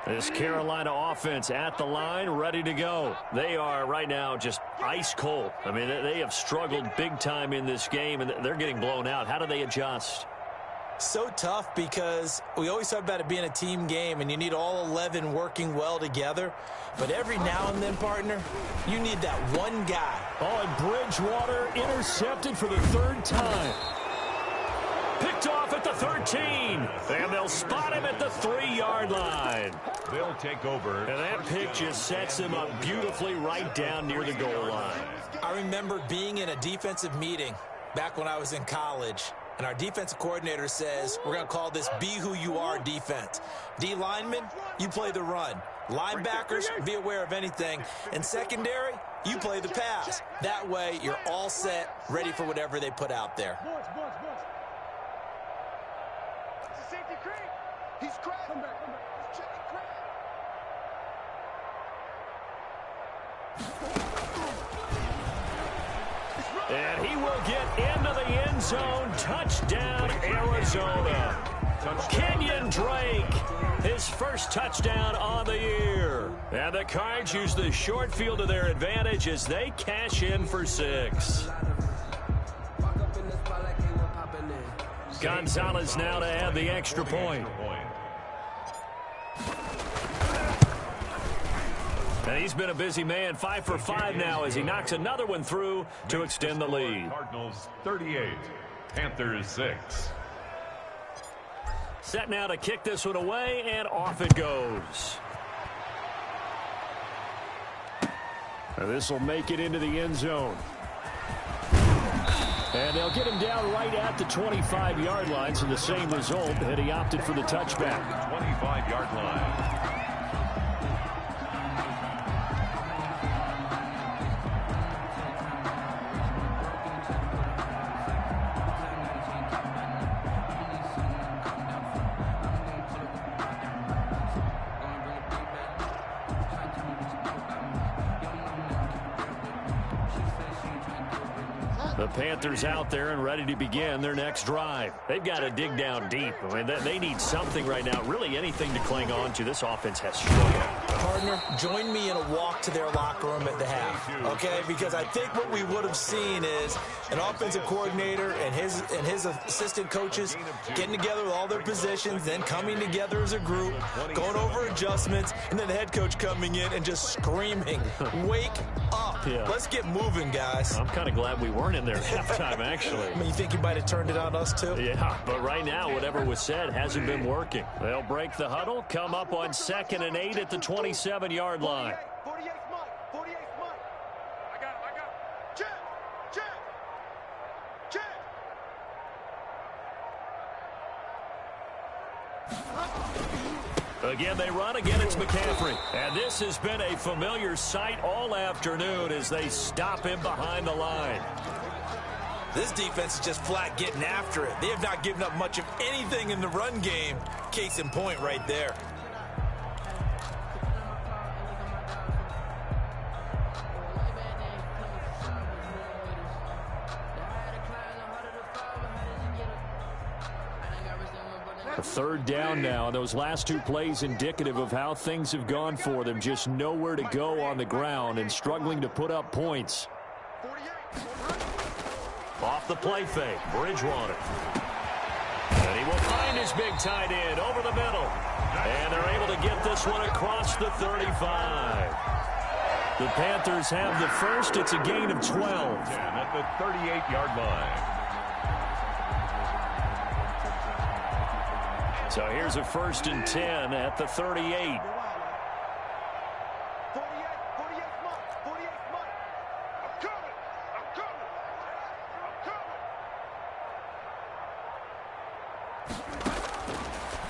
This Carolina offense at the line, ready to go. They are right now just ice cold. I mean, they have struggled big time in this game, and they're getting blown out. How do they adjust? So tough because we always talk about it being a team game, and you need all 11 working well together. But every now and then, partner, you need that one guy. Oh, and Bridgewater intercepted for the 3rd time. Picked off at the 13, and they'll spot him at the 3-yard line. They'll take over. And that pick just sets him up beautifully right down near the goal line. I remember being in a defensive meeting back when I was in college, and our defensive coordinator says, we're going to call this Be Who You Are defense. D linemen, you play the run. Linebackers, be aware of anything. And secondary, you play the pass. That way, you're all set, ready for whatever they put out there. He's cracked. Come back. He's checking crack. And he will get into the end zone. Touchdown, Arizona. Kenyon Drake, his first touchdown on the year. And the Cards use the short field to their advantage as they cash in for 6. Gonzalez now to add the extra point. And he's been a busy man, 5 for 5 now as he knocks another one through to extend the lead. Cardinals 38, Panthers 6. Set now to kick this one away, and off it goes. This will make it into the end zone. And they'll get him down right at the 25-yard line, so the same result, and he opted for the touchback. 25-yard line. The Panthers out there and ready to begin their next drive. They've got to dig down deep. I mean, they need something right now, really anything to cling on to. This offense has struggled. Partner, join me in a walk to their locker room at the half, okay? Because I think what we would have seen is an offensive coordinator and his assistant coaches getting together with all their positions, then coming together as a group, going over adjustments, and then the head coach coming in and just screaming, wake up. Yeah. Let's get moving, guys. I'm kind of glad we weren't in there at halftime, actually. I mean, you think you might have turned it on us, too? Yeah, but right now, whatever was said hasn't been working. They'll break the huddle, come up on 2nd and 8 at the 27-yard line. 48 Mike. 48 Mike. I got it. Check. Again, they run. Again, it's McCaffrey. And this has been a familiar sight all afternoon as they stop him behind the line. This defense is just flat getting after it. They have not given up much of anything in the run game. Case in point right there. A 3rd down now. Those last 2 plays indicative of how things have gone for them. Just nowhere to go on the ground and struggling to put up points. Off the play fake, Bridgewater. And he will find his big tight end over the middle. And they're able to get this one across the 35. The Panthers have the first. It's a gain of 12. And at the 38-yard line. So here's a 1st and 10 at the 38. 48 Mike. 48 Mike. I'm coming.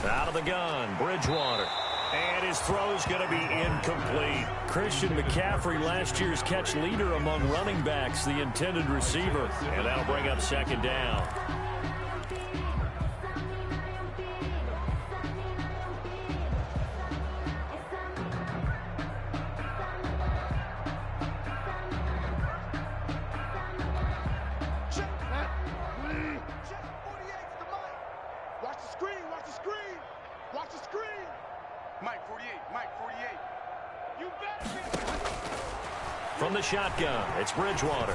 Out of the gun, Bridgewater. And his throw's going to be incomplete. Christian McCaffrey, last year's catch leader among running backs, the intended receiver. And that'll bring up 2nd down. From the shotgun, it's Bridgewater.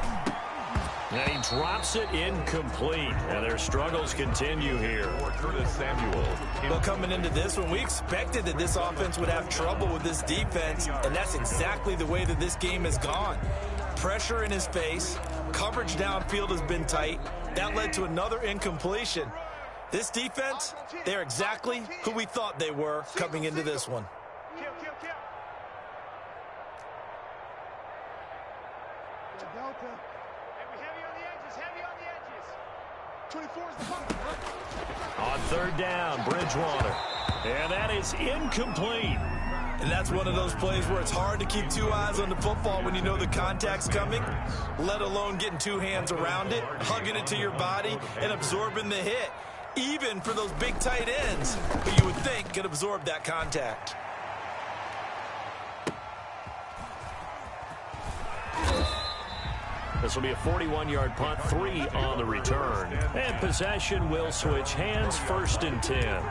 And he drops it incomplete. And their struggles continue here. Well, coming into this one, we expected that this offense would have trouble with this defense, and that's exactly the way that this game has gone. Pressure in his face, coverage downfield has been tight. That led to another incompletion. This defense, they're exactly who we thought they were coming into this one. Kill. Delta. Hey, we heavy on the edges. 24 is the ball. On 3rd down, Bridgewater. And that is incomplete. And that's one of those plays where it's hard to keep 2 eyes on the football when you know the contact's coming, let alone getting 2 hands around it, hugging it to your body, and absorbing the hit. Even for those big tight ends, who you would think could absorb that contact. This will be a 41-yard punt, 3 on the return. And possession will switch hands, 1st and 10.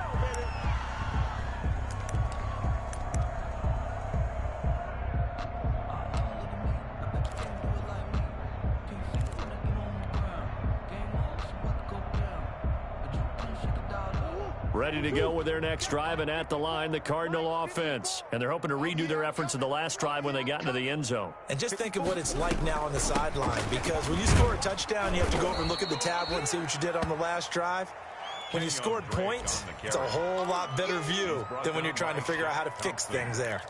Ready to go with their next drive, and at the line, the Cardinal offense. And they're hoping to redo their efforts in the last drive when they got into the end zone. And just think of what it's like now on the sideline, because when you score a touchdown, you have to go over and look at the tablet and see what you did on the last drive. when you scored points, it's a whole lot better view than when you're trying to figure out how to fix things there.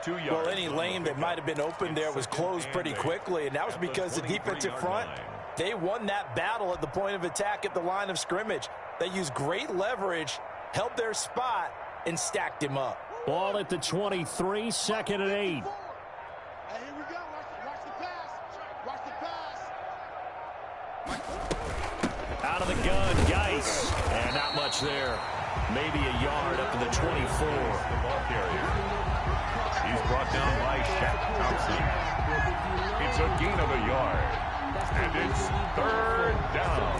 Well, any lane that might have been open there was closed pretty quickly, and that was because the defensive front, they won that battle at the point of attack at the line of scrimmage. They used great leverage, held their spot, and stacked him up. Ball at the 23, 2nd and 8. Hey, here we go. Watch the pass. Watch the pass. Out of the gun, Geis. And not much there. Maybe a yard up to the 24. The ball carrier. He's brought down by Shaq Thompson. It's a gain of a yard. And it's 3rd down.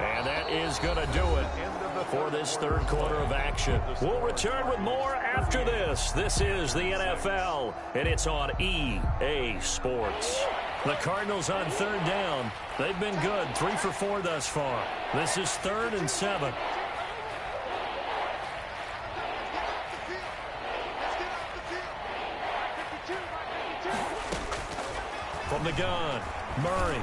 And that is going to do it for this 3rd quarter of action. We'll return with more after this. This is the NFL, and it's on EA Sports. The Cardinals on 3rd down. They've been good, 3 for 4 thus far. This is 3rd and 7. From the gun, Murray.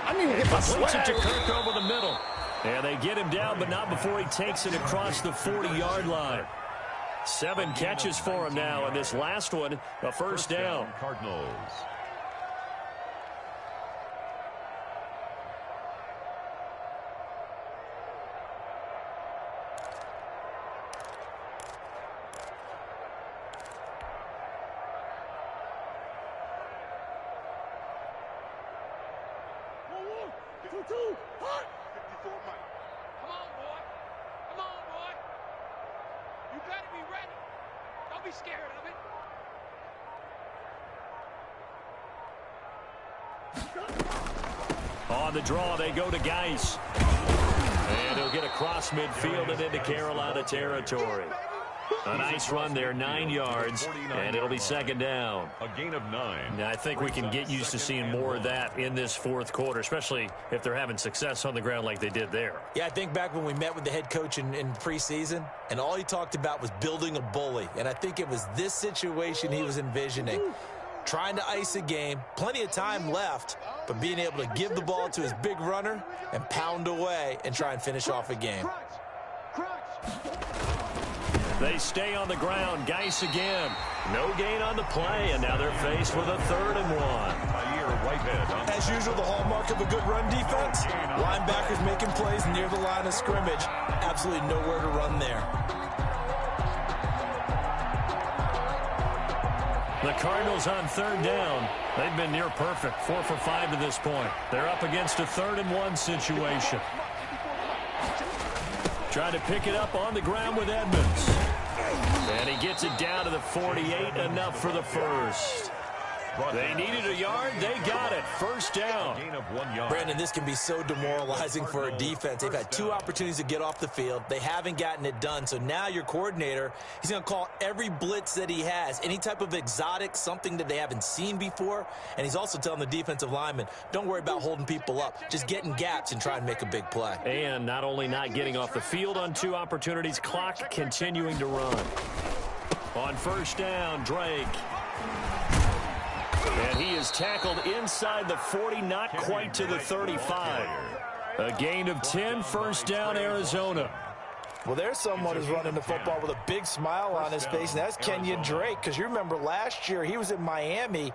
I didn't even hit my Flips it to Kirk over the middle. And they get him down, but not before he takes it across the 40-yard line. 7 catches for him now, and this last one, a first down. Cardinals. On the draw, they go to Geis. And he'll get across midfield and into Carolina territory. A nice run there, 9 yards, and it'll be 2nd down. A gain of 9. Now, I think we can get used to seeing more of that in this 4th quarter, especially if they're having success on the ground like they did there. Yeah, I think back when we met with the head coach in preseason, and all he talked about was building a bully. And I think it was this situation he was envisioning. Trying to ice a game, plenty of time left, but being able to give the ball to his big runner and pound away and try and finish off a game. They stay on the ground. Geis again. No gain on the play, and now they're faced with a 3rd and 1. As usual, the hallmark of a good run defense, linebackers making plays near the line of scrimmage. Absolutely nowhere to run there. The Cardinals on 3rd down. They've been near perfect, 4 for 5 to this point. They're up against a 3rd and 1 situation. Trying to pick it up on the ground with Edmonds. And he gets it down to the 48, enough for the first. They needed a yard. They got it. First down. Gain of 1 yard. Brandon, this can be so demoralizing for a defense. They've had 2 opportunities to get off the field. They haven't gotten it done. So now your coordinator, he's going to call every blitz that he has, any type of exotic, something that they haven't seen before. And he's also telling the defensive lineman, don't worry about holding people up. Just get in gaps and try and make a big play. And not only not getting off the field on 2 opportunities, clock continuing to run. On first down, Drake. And he is tackled inside the 40, not quite to the 35. A gain of 10, first down, Arizona. Well, there's someone who's running the football with a big smile on his face, and that's Kenyon Drake, because you remember last year he was in Miami,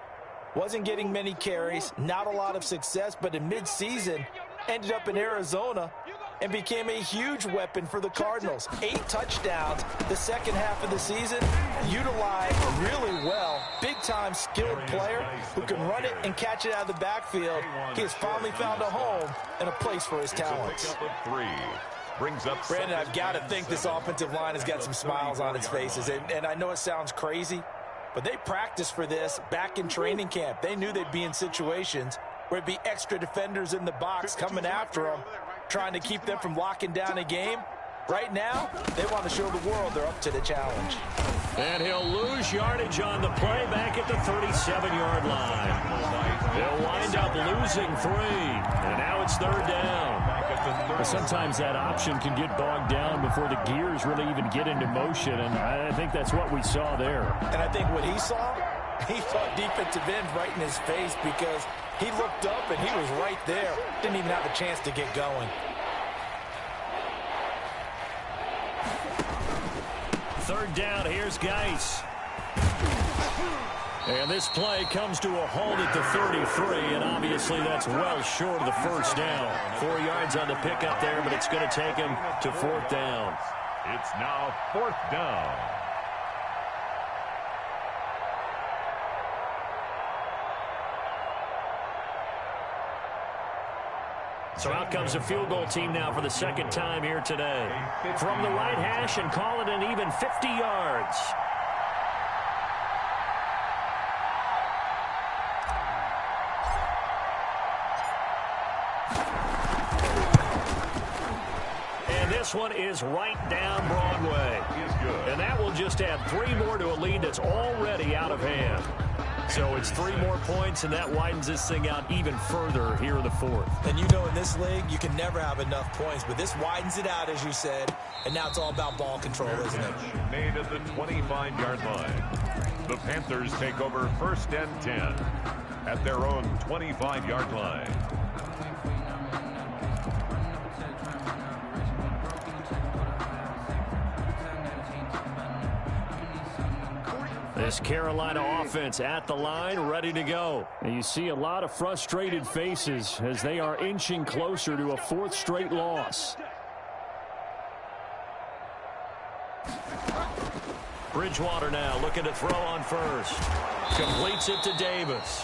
wasn't getting many carries, not a lot of success, but in midseason ended up in Arizona and became a huge weapon for the Cardinals. 8 touchdowns the second half of the season, utilized really well. Big-time skilled player who can run it and catch it out of the backfield. He has finally found a home and a place for his talents. Brandon, I've got to think this offensive line has got some smiles on its faces. And I know it sounds crazy, but they practiced for this back in training camp. They knew they'd be in situations where it'd be extra defenders in the box coming after them, trying to keep them from locking down a game. Right now, they want to show the world they're up to the challenge. And he'll lose yardage on the play back at the 37-yard line. They'll wind up losing 3. And now it's 3rd down. But sometimes that option can get bogged down before the gears really even get into motion. And I think that's what we saw there. And I think what he saw defensive end right in his face, because he looked up and he was right there. Didn't even have a chance to get going. third down. Here's Geis. And this play comes to a halt at the 33, and obviously that's well short of the first down. 4 yards on the pickup there, but it's going to take him to fourth down. It's now fourth down. So out comes a field goal team now for the second time here today. From the right hash and call it an even 50 yards. And this one is right down Broadway. And that will just add 3 more to a lead that's already out of hand. So it's 3 more points, and that widens this thing out even further here in the fourth. And you know in this league, you can never have enough points, but this widens it out, as you said, and now it's all about ball control, isn't it? Made at the 25-yard line. The Panthers take over first and 10 at their own 25-yard line. This Carolina offense at the line, ready to go. And you see a lot of frustrated faces as they are inching closer to a 4th straight loss. Bridgewater now looking to throw on first. Completes it to Davis.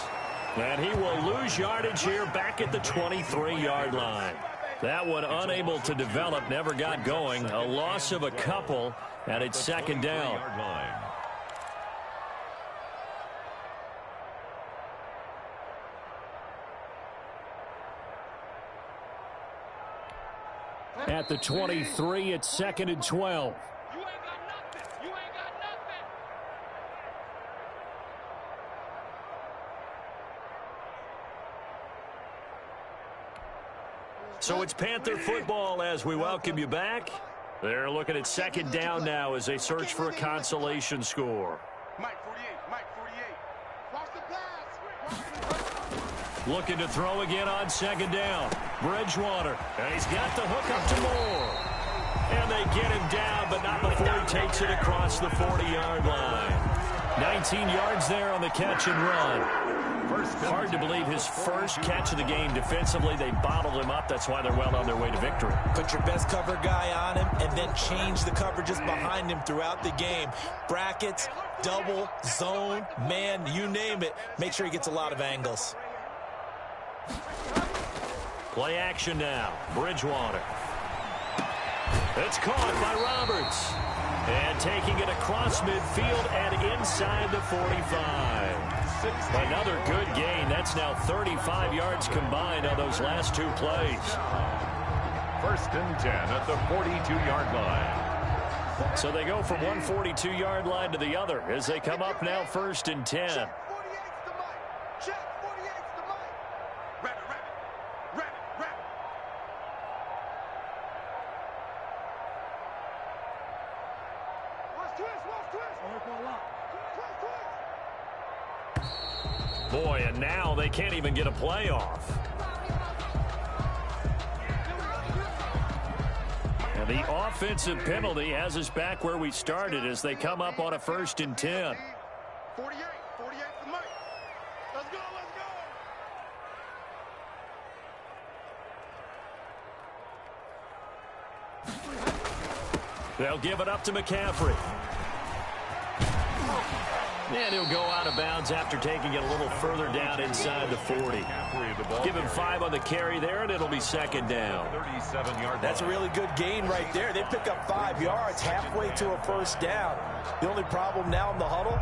And he will lose yardage here back at the 23-yard line. That one unable to develop, never got going. A loss of a couple, and it's second down. At the 23, it's second and 12. You ain't got nothing. You ain't got nothing. So it's Panther football as we welcome you back. They're looking at second down now as they search for a consolation score. Mike 48. Mike 48. Watch the pass. Looking to throw again on second down. Bridgewater. And he's got the hook up to Moore. And they get him down, but not before he takes it across the 40-yard line. 19 yards there on the catch and run. Hard to believe his first catch of the game defensively. They bottled him up. That's why they're well on their way to victory. Put your best cover guy on him and then change the coverages behind him throughout the game. Brackets, double, zone, man, you name it. Make sure he gets a lot of angles. Play action now. Bridgewater. It's caught by Roberts. And taking it across midfield and inside the 45. Another good gain. That's now 35 yards combined on those last 2 plays. First and 10 at the 42-yard line. So they go from one 42-yard line to the other as they come up now first and 10. 48's the mic. Check. 48's the mic. Rabbit. Watch twist. Boy, and now they can't even get a play off. And the offensive penalty has us back where we started as they come up on a first and 10. 48's the mic. Let's go. They'll give it up to McCaffrey. And he'll go out of bounds after taking it a little further down inside the 40. Give him 5 on the carry there, and it'll be second down. 37-yard. That's a really good gain right there. They pick up 5 yards halfway to a first down. The only problem now in the huddle,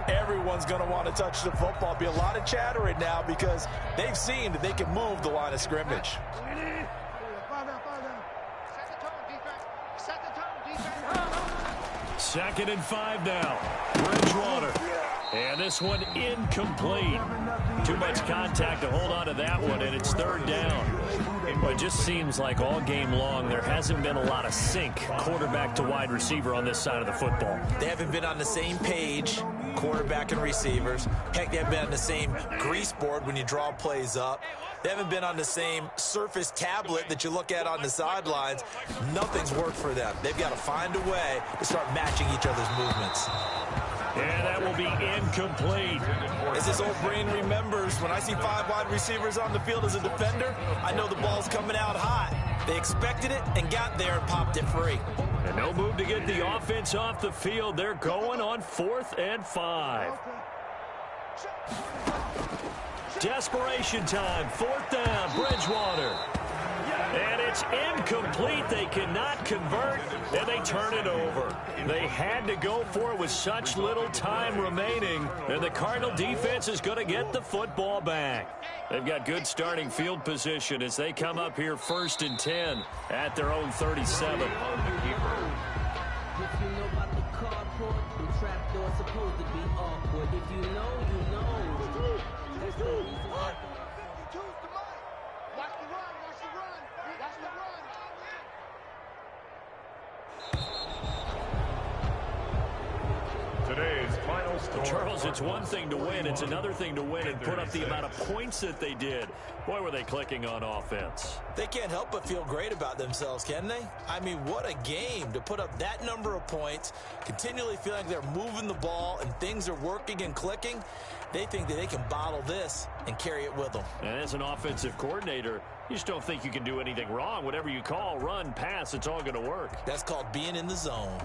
everyone's going to want to touch the football. Be a lot of chattering now because they've seen that they can move the line of scrimmage. Second and 5 now. Bridgewater. And this one incomplete. Too much contact to hold on to that one, and it's third down. It just seems like all game long there hasn't been a lot of sync quarterback to wide receiver on this side of the football. They haven't been on the same page, quarterback and receivers. Heck, they haven't been on the same grease board when you draw plays up. They haven't been on the same Surface tablet that you look at on the sidelines. Nothing's worked for them. They've got to find a way to start matching each other's movements. And that will be incomplete. As this old brain remembers, when I see 5 wide receivers on the field as a defender, I know the ball's coming out hot. They expected it and got there and popped it free. And no move to get the offense off the field. They're going on 4th and 5. Desperation time. 4th down, Bridgewater. And it's incomplete. They cannot convert, and they turn it over. They had to go for it with such little time remaining, and the Cardinal defense is going to get the football back. They've got good starting field position as they come up here 1st and 10 at their own 37. If you know about the cardboard, the trapdoor's supposed to be awkward. If you know, you know. That's the reason why. Watch the run, watch the run, watch the run. Today's final score. Charles, it's one thing to win. It's another thing to win and put up the amount of points that they did. Boy, were they clicking on offense. They can't help but feel great about themselves, can they? I mean, what a game to put up that number of points, continually feeling like they're moving the ball and things are working and clicking. They think that they can bottle this and carry it with them. And as an offensive coordinator, you just don't think you can do anything wrong. Whatever you call, run, pass, it's all going to work. That's called being in the zone.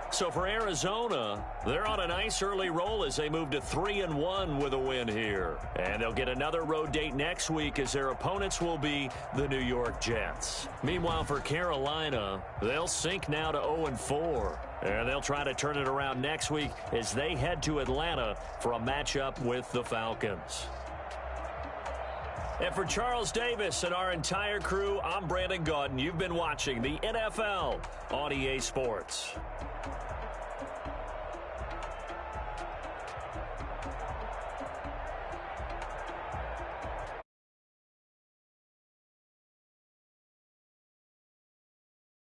So for Arizona, they're on a nice early roll as they move to 3-1 with a win here. And they'll get another road date next week as their opponents will be the New York Jets. Meanwhile, for Carolina, they'll sink now to 0-4. And they'll try to turn it around next week as they head to Atlanta for a matchup with the Falcons. And for Charles Davis and our entire crew, I'm Brandon Gaudin. You've been watching the NFL on EA Sports.